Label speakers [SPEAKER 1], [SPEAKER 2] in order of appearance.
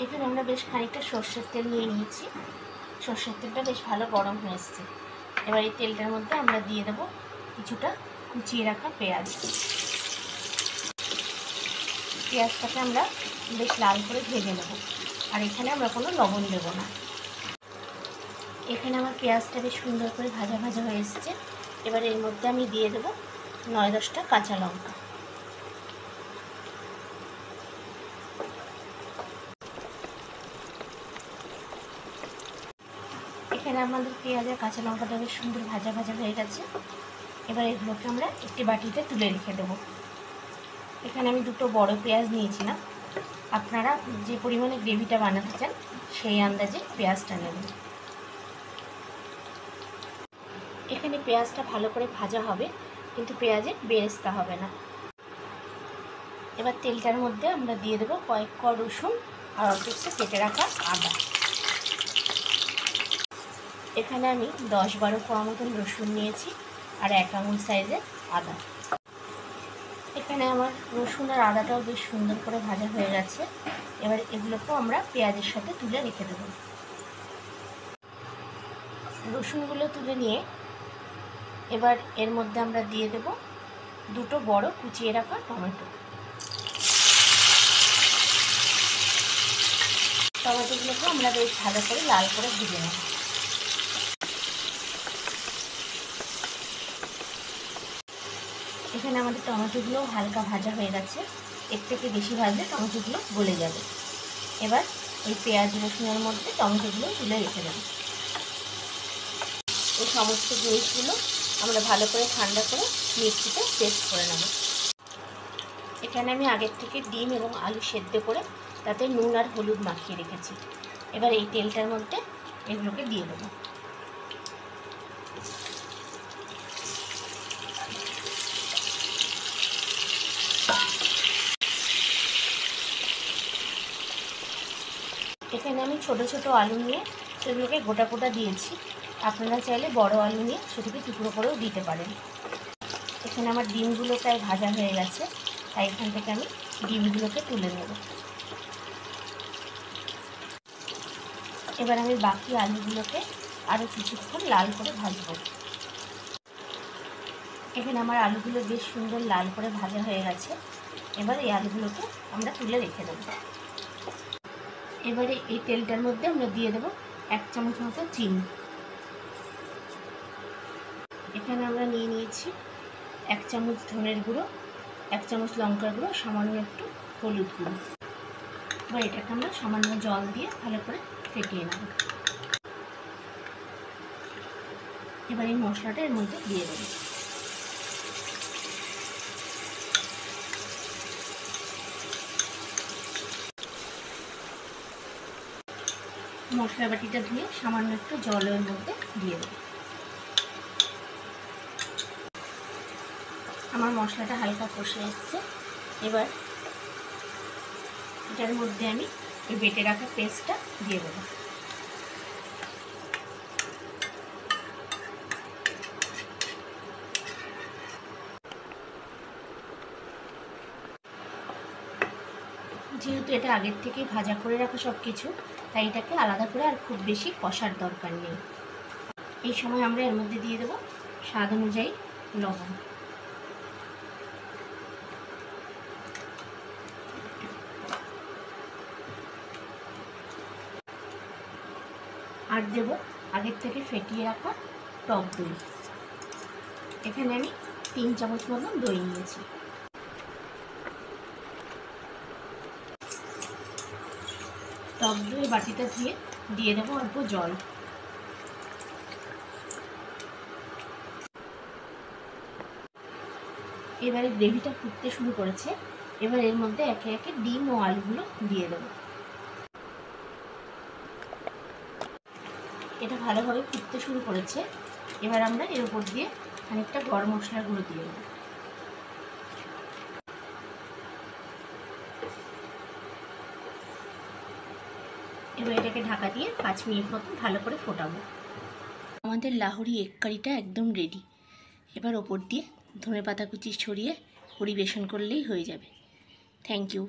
[SPEAKER 1] এখানে আমরা বেশ খানিকটা সর্ষের তেল নিয়ে নিয়েছি। সর্ষের তেলটা বেশ ভালো গরম হয়ে এসছে। এবার এই তেলটার মধ্যে আমরা দিয়ে দেবো কিছুটা কুচিয়ে রাখা পেঁয়াজ। পেঁয়াজটাকে আমরা বেশ লাল করে ভেজে নেব, আর এখানে আমরা কোনো লবণ দেবো না। এখানে আমার পেঁয়াজটা বেশ সুন্দর করে ভাজা ভাজা হয়ে এসছে। এবার এর মধ্যে আমি দিয়ে দেবো 9-10টা কাঁচা লঙ্কা। এখানে আমাদের পেঁয়াজ আর কাঁচা লঙ্কাটা বেশ সুন্দর ভাজা ভাজা হয়ে গেছে। এবার এগুলোকে আমরা একটি বাটিতে তুলে রেখে দেবো। এখানে আমি দুটো বড় পেঁয়াজ নিয়েছিলাম। আপনারা যে পরিমাণে গ্রেভিটা বানাতে চান সেই আন্দাজে পেঁয়াজটা নেবেন। এখানে পেঁয়াজটা ভালো করে ভাজা হবে, কিন্তু পেঁয়াজে বেরেস্তা হবে না। এবার তেলটার মধ্যে আমরা দিয়ে দেবো কয়েক কোয়া রসুন আর অল্প একটু কেটে রাখা আদা। এখানে আমি 10-12 কোয়া মতন রসুন নিয়েছি আর 1 আঙুল সাইজের আদা। এখানে আমার রসুন আর আদাটাও বেশ সুন্দর করে ভাজা হয়ে গেছে। এবার এগুলোকেও আমরা পেঁয়াজের সাথে তুলে রেখে দেব। রসুনগুলো তুলে নিয়ে এবার এর মধ্যে আমরা দিয়ে দেব দুটো বড় কুচিয়ে রাখা টমেটো। টমেটোগুলোকে আমরা বেশ ভালো করে লাল করে ভেজে নেব। এখানে আমাদের টমেটোগুলো হালকা ভাজা হয়ে গেছে। এর থেকে বেশি ভাজলে টমেটোগুলো গলে যাবে। এবার ওই পেঁয়াজ রসুনের মধ্যে টমেটোগুলো তুলে রেখে দেব। এই সমস্ত জিনিসগুলো আমরা ভালো করে ঠান্ডা করে মিক্সিতে পেস্ট করে নেব। এখানে আমি আগের থেকে ডিম এবং আলু সেদ্ধ করে তাতে নুন আর হলুদ মাখিয়ে রেখেছি। এবার এই তেলটার মধ্যে এগুলোকে দিয়ে দেবো। এখানে আমি ছোট ছোট আলু নিয়ে সেগুলোকে গোটা গোটা দিয়েছি। আপনারা চাইলে বড় আলু নিয়ে সেটাকে টুকরো করেও দিতে পারেন। এখানে আমার ডিমগুলো প্রায় ভাজা হয়ে গেছে, তাই এখান থেকে আমি ডিমগুলোকে তুলে নেব। এবার আমি বাকি আলুগুলোকে আরও কিছুক্ষণ লাল করে ভাজব। এখানে আমার আলুগুলো বেশ সুন্দর লাল করে ভাজা হয়ে গেছে। এবার এই আলুগুলোকে আমরা তুলে রেখে দেব। এবারে এই তেলটার মধ্যে আমরা দিয়ে দেব 1 চামচ মতো চিনি। এখানে আমরা নিয়ে নিয়েছি 1 চামচ ধনের গুঁড়ো, 1 চামচ লঙ্কার গুঁড়ো, সামান্য একটু হলুদ গুঁড়ো। এবার এটাকে আমরা সামান্য জল দিয়ে ভালো করে ফেটিয়ে নেব। এবার এই মশলাটা এর মধ্যে দিয়ে দেব। মশলা বাটিটা ধুয়ে সামান্য একটু জল এর মধ্যে দিয়ে দেব। আমার মশলাটা হালকা কষে আসছে। এবার এটার মধ্যে আমি ওই বেটে রাখা পেস্টটা দিয়ে দেবো। যেহেতু এটা আগের থেকেই ভাজা করে রাখা সব কিছু, তাই এটাকে আলাদা করে আর খুব বেশি কষার দরকার নেই। এই সময় আমরা এর মধ্যে দিয়ে দেবো স্বাদ অনুযায়ী লবণ। আর দেব আগের থেকে ফেটিয়ে রাখা টক দই। এখানে আমি 3 চামচ মতন দই নিয়েছি। টক দই বাটিটা ধুয়ে দিয়ে দেবো অল্প জল। এবারে গ্রেভিটা ফুটতে শুরু করেছে। এবার এর মধ্যে একে একে ডিম ও আলুগুলো দিয়ে দেবো। এটা ভালোভাবে ফুটতে শুরু করেছে। এবার আমরা এর উপর দিয়ে খানিকটা গরম মশলার গুঁড়ো দিয়ে দেবো। এবার এটাকে ঢাকা দিয়ে 5 মিনিট মতন ভালো করে ফোটাবো। আমাদের লাহোরি এগ কারিটা একদম রেডি। এবার ওপর দিয়ে ধনেপাতা কুচি ছড়িয়ে পরিবেশন করলেই হয়ে যাবে। Thank you.